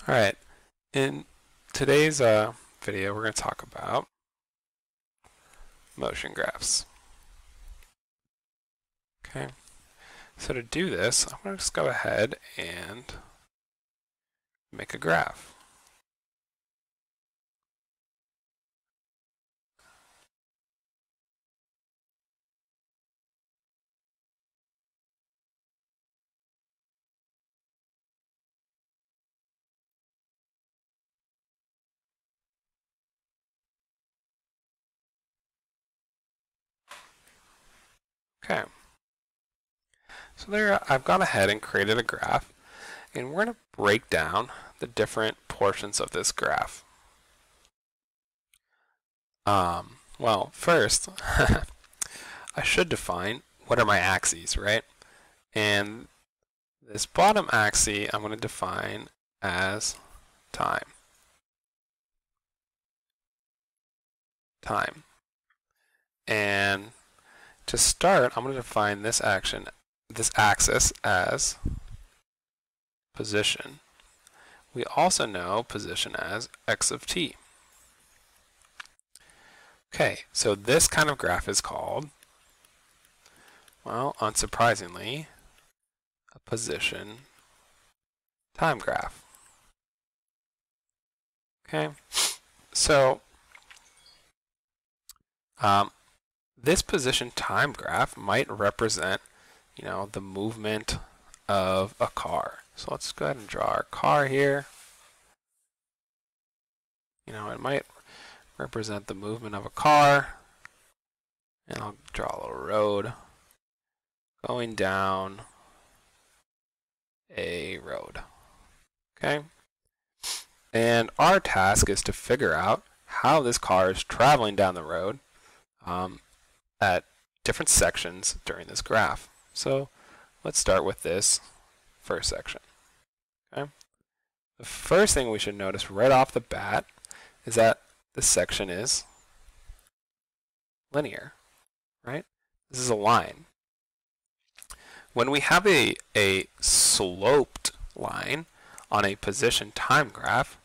All right, in today's video, we're going to talk about motion graphs. Okay, so to do this, I'm going to just go ahead and make a graph. Okay, so there I've gone ahead and created a graph, and we're going to break down the different portions of this graph. Well, first, I should define what are my axes, right? And this bottom axis I'm going to define as time. And to start, I'm going to define this axis as position. We also know position as x of t. Okay, so this kind of graph is called, well, unsurprisingly, a position time graph. Okay, so this position time graph might represent, the movement of a car. So let's go ahead and draw our car here. It might represent the movement of a car. And I'll draw a little road going down a road. Okay? And our task is to figure out how this car is traveling down the road at different sections during this graph. So let's start with this first section. Okay? The first thing we should notice right off the bat is that this section is linear, right? This is a line. When we have a sloped line on a position time graph,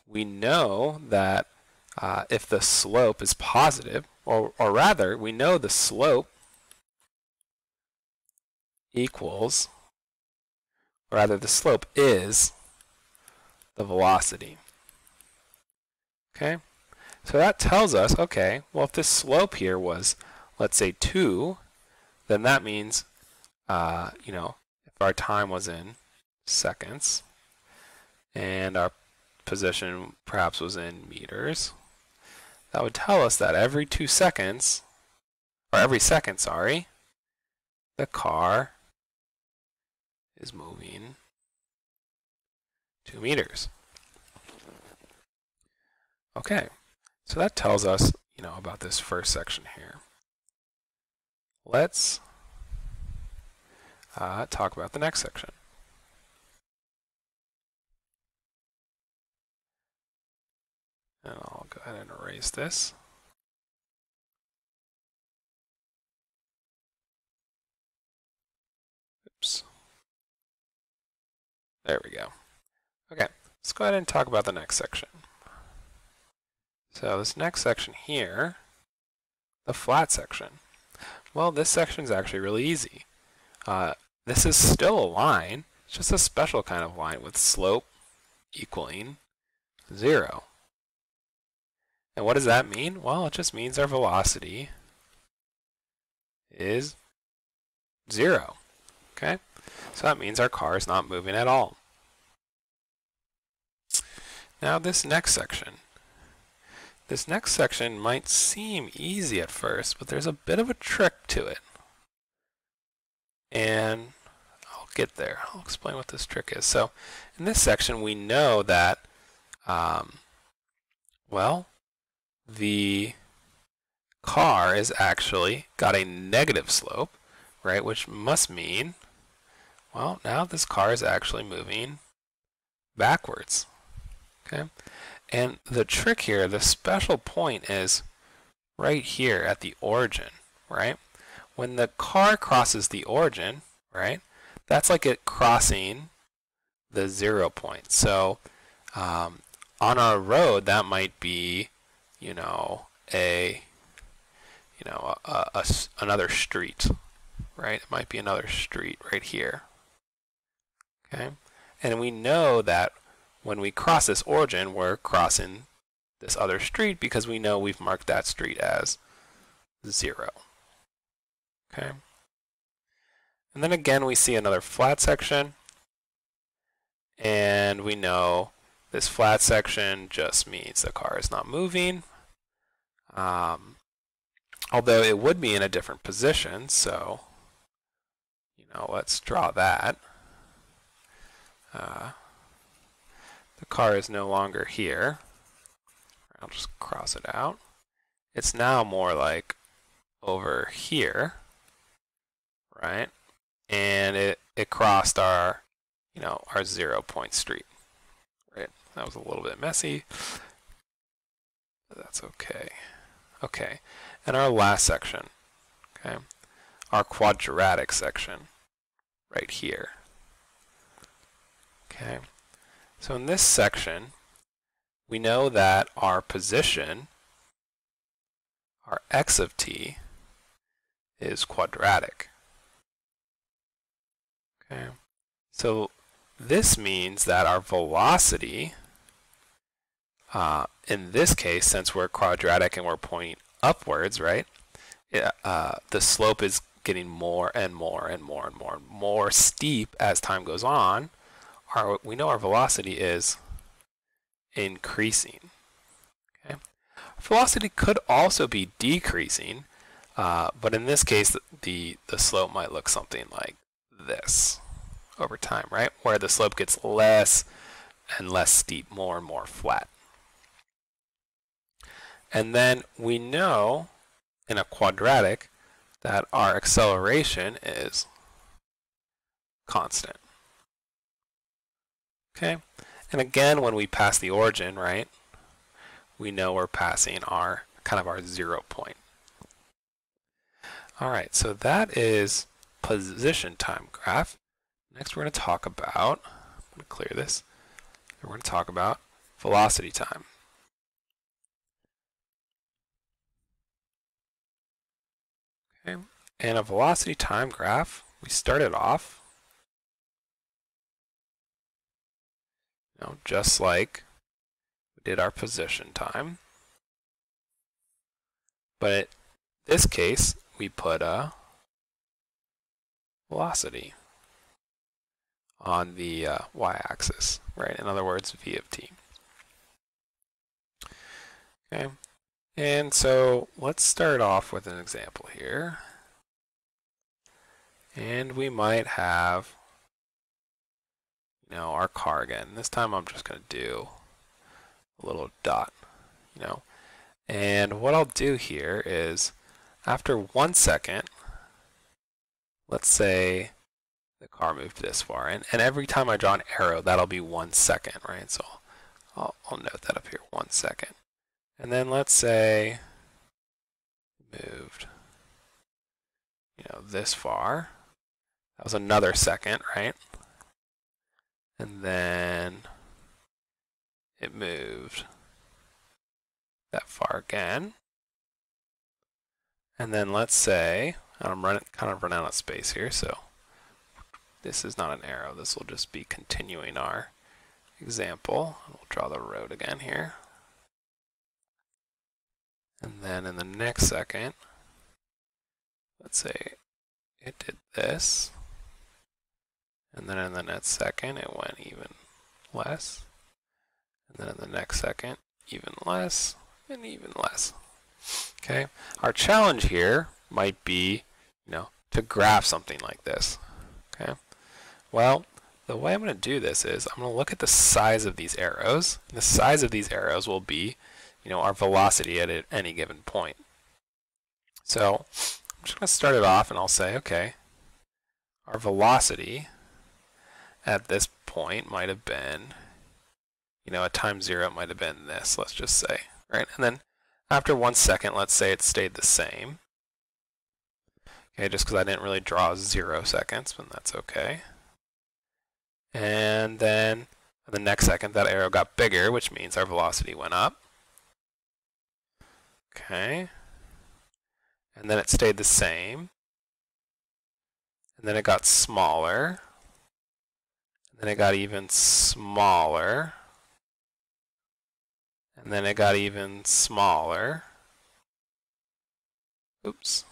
we know that if the slope is positive, or rather, we know the slope equals, or rather the slope is the velocity. Okay? So that tells us, okay, well if this slope here was, let's say 2, then that means, if our time was in seconds, and our position perhaps was in meters, that would tell us that every 2 seconds, or every second, sorry, the car is moving 2 meters. Okay, so that tells us, about this first section here. Let's talk about the next section. And I'll go ahead and erase this. Oops. There we go. Okay, let's go ahead and talk about the next section. So this next section here, the flat section. Well, this section is actually really easy. This is still a line. It's just a special kind of line with slope equaling 0. And what does that mean? Well, it just means our velocity is 0. Okay? So that means our car is not moving at all. Now this next section. This next section might seem easy at first, but there's a bit of a trick to it. And I'll get there. I'll explain what this trick is. So in this section, we know that, the car is actually got a negative slope, right? Which must mean, well, now this car is actually moving backwards. Okay? And the trick here, the special point is right here at the origin, right? When the car crosses the origin, right, that's like it crossing the 0 point. So On our road, that might be, another street, right? It might be another street right here. Okay, and we know that when we cross this origin, we're crossing this other street because we know we've marked that street as 0. Okay, and then again we see another flat section, and we know this flat section just means the car is not moving, although it would be in a different position. So let's draw that. The car is no longer here. I'll just cross it out. It's now more like over here, right? And it crossed our, our 0-point street, right? That was a little bit messy, but that's okay. Okay, and our last section, okay, our quadratic section, right here. Okay, so in this section, we know that our position, our x of t, is quadratic. Okay, so this means that our velocity, in this case, since we're quadratic and we're pointing upwards, right, the slope is getting more and more and more and more and more steep as time goes on. We know our velocity is increasing. Okay, velocity could also be decreasing, but in this case, the slope might look something like this over time, right? Where the slope gets less and less steep, more and more flat. And then we know in a quadratic that our acceleration is constant. Okay, and again, when we pass the origin, right, we know we're passing our kind of our 0 point. All right, so that is position time graph. Next, we're going to talk about, I'm going to clear this, we're going to talk about velocity time. Okay, and a velocity time graph, we started off, just like we did our position time, but in this case, we put a velocity on the y-axis, right? In other words, v of t. Okay, and so let's start off with an example here. And we might have, our car again. This time I'm just going to do a little dot, And what I'll do here is, after 1 second, let's say the car moved this far, and every time I draw an arrow, that'll be 1 second, right? So I'll note that up here, 1 second. And then let's say moved, this far. That was another second, right? And then it moved that far again. And then let's say, I'm kind of running out of space here, so this is not an arrow. This will just be continuing our example. We'll draw the road again here. And then in the next second, let's say it did this. And then in the next second, it went even less. And then in the next second, even less and even less. Okay, our challenge here might be, to graph something like this. Okay, well, the way I'm going to do this is I'm going to look at the size of these arrows. And the size of these arrows will be, our velocity at any given point. So I'm just going to start it off, and I'll say, okay, our velocity at this point might have been, at time 0 it might have been this, let's just say, right? And then after 1 second, let's say it stayed the same. Okay, just because I didn't really draw 0 seconds, but that's okay. And then And the next second, that arrow got bigger, which means our velocity went up. Okay. And then it stayed the same. And then it got smaller. And then it got even smaller. And then it got even smaller. Oops.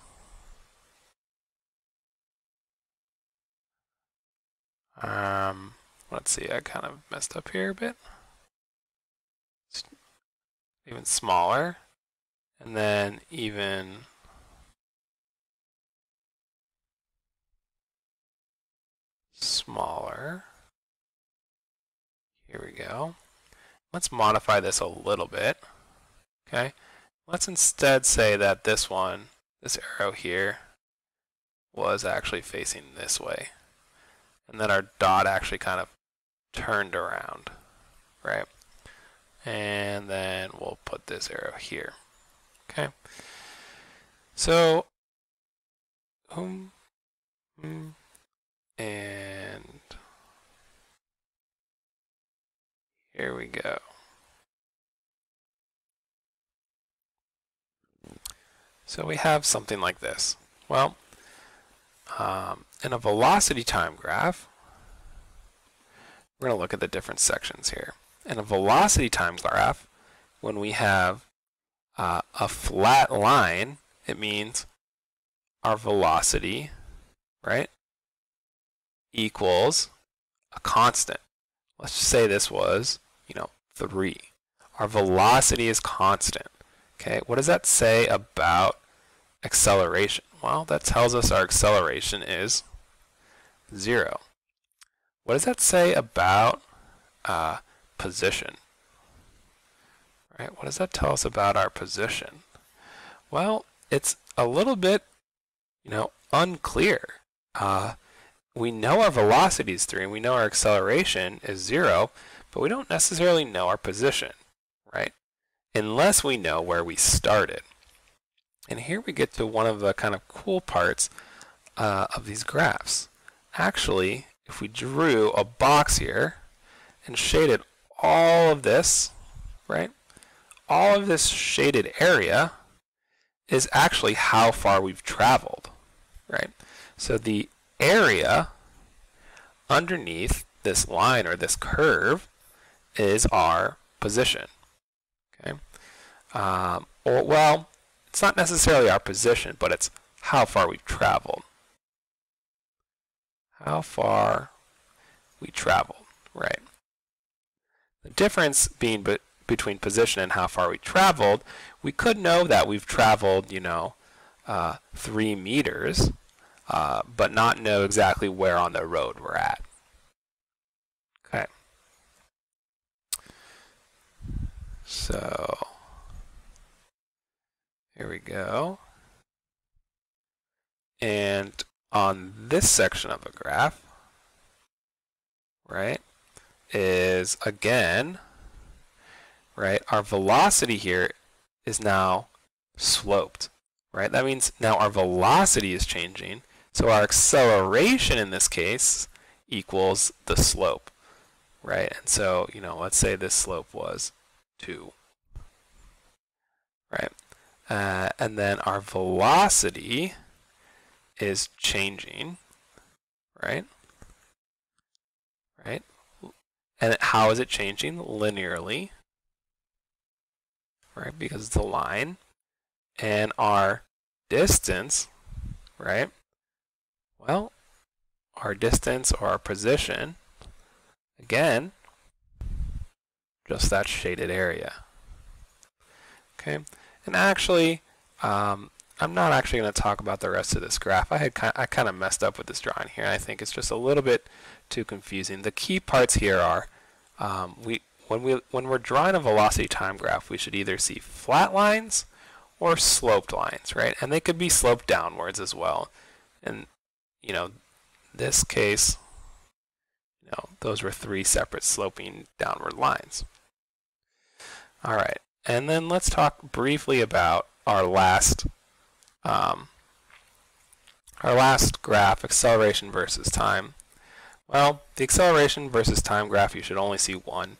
Let's see, I kind of messed up here a bit. It's even smaller. And then even smaller. Here we go. Let's modify this a little bit. Okay. Let's instead say that this one, this arrow here, was actually facing this way. And then our dot actually kind of turned around, right? And then we'll put this arrow here. Okay. So, and here we go. So we have something like this. Well, in a velocity time graph, we're going to look at the different sections here. In a velocity time graph, when we have a flat line, it means our velocity, right, equals a constant. Let's just say this was, 3. Our velocity is constant. Okay, what does that say about acceleration? Well, that tells us our acceleration is 0. What does that say about position? Right? What does that tell us about our position? Well, it's a little bit, unclear. We know our velocity is 3 and we know our acceleration is 0, but we don't necessarily know our position, right? Unless we know where we started. And here we get to one of the kind of cool parts of these graphs. Actually, if we drew a box here and shaded all of this, right? All of this shaded area is actually how far we've traveled, right? So the area underneath this line or this curve is our position, okay? Well, it's not necessarily our position, but it's how far we've traveled. How far we traveled, right? The difference being between position and how far we traveled, we could know that we've traveled, 3 meters, but not know exactly where on the road we're at. Okay. So here we go. And on this section of a graph, right, is again, right, our velocity here is now sloped, right? That means now our velocity is changing, so our acceleration in this case equals the slope, right? And so, let's say this slope was 2, right? And then our velocity is changing, right? Right? And how is it changing? Linearly, right? Because it's a line. And our distance, right? Well, our distance or our position, again, just that shaded area. Okay? And actually, I'm not actually going to talk about the rest of this graph. I kind of messed up with this drawing here. I think it's just a little bit too confusing. The key parts here are when we're drawing a velocity time graph, we should either see flat lines or sloped lines, right? And they could be sloped downwards as well. And this case, those were 3 separate sloping downward lines. All right, and then let's talk briefly about our last graph, acceleration versus time. Well, the acceleration versus time graph, you should only see one.